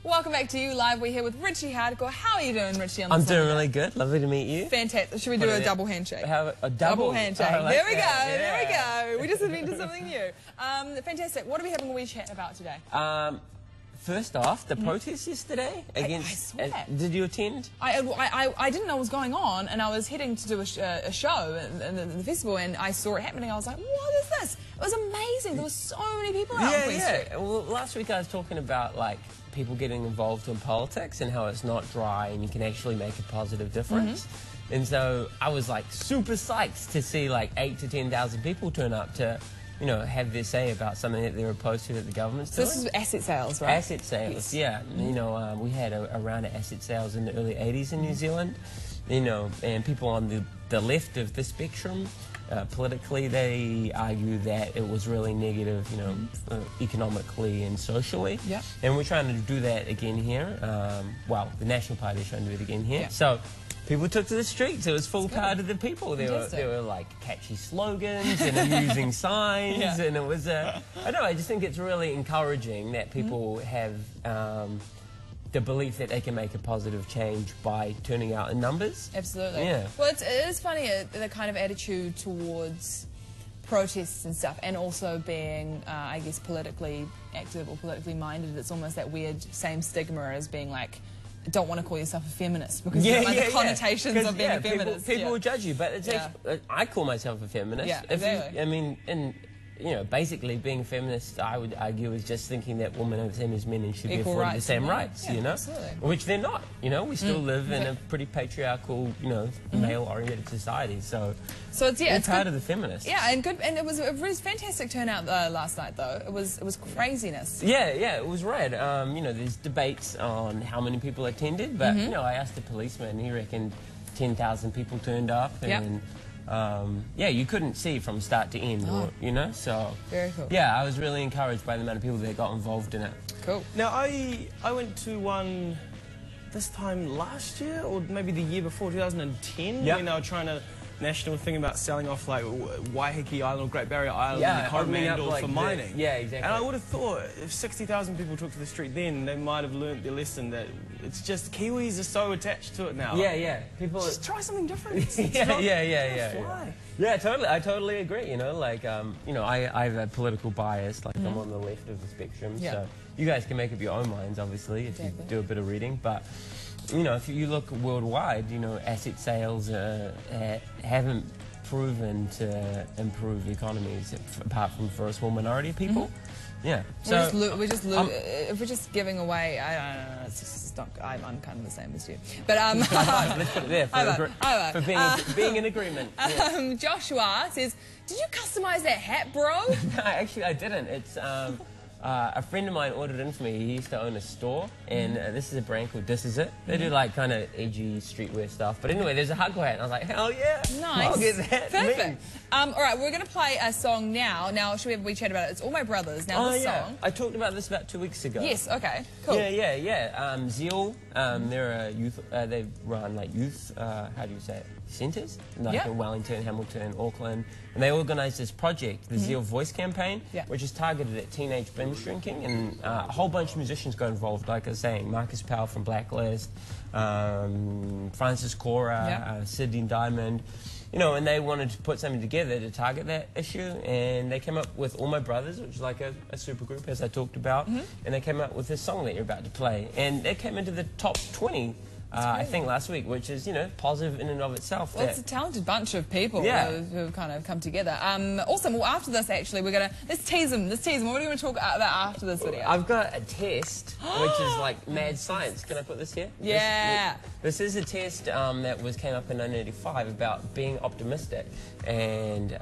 Welcome back to Ulive. We're here with Richie Hardcore. How are you doing, Richie? I'm doing really good. Lovely to meet you. Fantastic. Should we do a double handshake? A double handshake. Like there we go. Yeah. There we go. We just invented something new. Fantastic. What are we having a wee chat about today? First off, the protest yesterday against. I saw that. Did you attend? I didn't know what was going on, and I was heading to do a show in the festival, and I saw it happening. I was like, what is this? It was amazing. There were so many people out on Queen Street. Well, last week I was talking about like people getting involved in politics and how it's not dry and you can actually make a positive difference. And so I was like super psyched to see like 8,000 to 10,000 people turn up to, you know, have their say about something that they're opposed to that the government's doing. This is asset sales, right? Asset sales, yeah. You know, we had a round of asset sales in the early 80s in New Zealand, you know, and people on the left of the spectrum, politically, they argue that it was really negative, you know, economically and socially. Yeah. And we're trying to do that again here. Well, the National Party is trying to do it again here. Yeah. So people took to the streets. It was full card of the people. There were like catchy slogans and amusing signs, and it was I don't know. I just think it's really encouraging that people have the belief that they can make a positive change by turning out in numbers. Absolutely. Yeah. Well, it is funny the kind of attitude towards protests and stuff, and also being, I guess, politically active or politically minded. It's almost that weird same stigma as being like, don't want to call yourself a feminist because you don't like the connotations of being a feminist. People will judge you, but it's actually, I call myself a feminist. Yeah, exactly. I mean, and you know, basically being a feminist, I would argue, is just thinking that women are the same as men and should be afforded the same rights, you know? Absolutely. Which they're not, you know? We still live in a pretty patriarchal, you know, male-oriented society, so it's proud of the feminists. Yeah, and good, and it was a really fantastic turnout last night, though. It was craziness. Yeah, it was rad. You know, there's debates on how many people attended, but, you know, I asked the policeman, and he reckoned 10,000 people turned up, and yeah, you couldn't see from start to end, or, you know, so very cool. Yeah, I was really encouraged by the amount of people that got involved in it. Cool. Now, I went to one this time last year, or maybe the year before, 2010, when they were trying to national thing about selling off like Waiheke Island or Great Barrier Island and Coromandel for mining. Yeah, exactly. And I would have thought if 60,000 people took to the street then, they might have learnt their lesson that it's just Kiwis are so attached to it now. Yeah. People just try something different. Yeah, totally. I totally agree. You know, like you know, I have a political bias. Like I'm on the left of the spectrum, so you guys can make up your own minds, obviously, if you do a bit of reading. But you know, if you look worldwide, you know, asset sales haven't proven to improve economies, apart from for a small minority of people. Yeah. So if we're just giving away, I don't know. It's just not. I'm kind of the same as you. But let's put it there for being in agreement. Yeah. Joshua says, "Did you customize that hat, bro?" No, actually, I didn't. It's a friend of mine ordered in for me. He used to own a store, and this is a brand called This Is It. They do like kind of edgy streetwear stuff. But anyway, there's a hardcore hat, and I was like, hell yeah, nice, I'll get that. Perfect. All right, we're going to play a song now. Now, should we have a wee chat about it? It's All My Brothers. Now, this song. I talked about this about 2 weeks ago. Yes. Okay. Cool. Yeah. Zeal. They're a youth. They run like youth. How do you say it? Centres, like in Wellington, Hamilton, Auckland, and they organised this project, the Zeal Voice Campaign, which is targeted at teenage binge drinking, and a whole bunch of musicians got involved, like I was saying, Marcus Powell from Blacklist, Francis Cora, Sydney Diamond, you know, and they wanted to put something together to target that issue, and they came up with All My Brothers, which is like a supergroup, as I talked about, and they came up with this song that you're about to play, and it came into the top 20 I think last week, which is, you know, positive in and of itself. Well, it's a talented bunch of people who've kind of come together. Awesome. Well, after this, actually, we're going to... Let's tease them. What are you going to talk about after this video? I've got a test, which is like mad science. Can I put this here? Yeah. This is a test that came up in 1985 about being optimistic and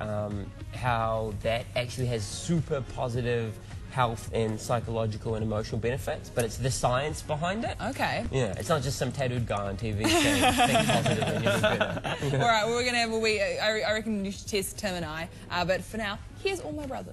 how that actually has super positive health and psychological and emotional benefits, but it's the science behind it. Okay. Yeah, it's not just some tattooed guy on TV saying think positive and you'll be better. All right, well, we're going to have a wee... I reckon you should test Tim and I, but for now, here's All My Brothers.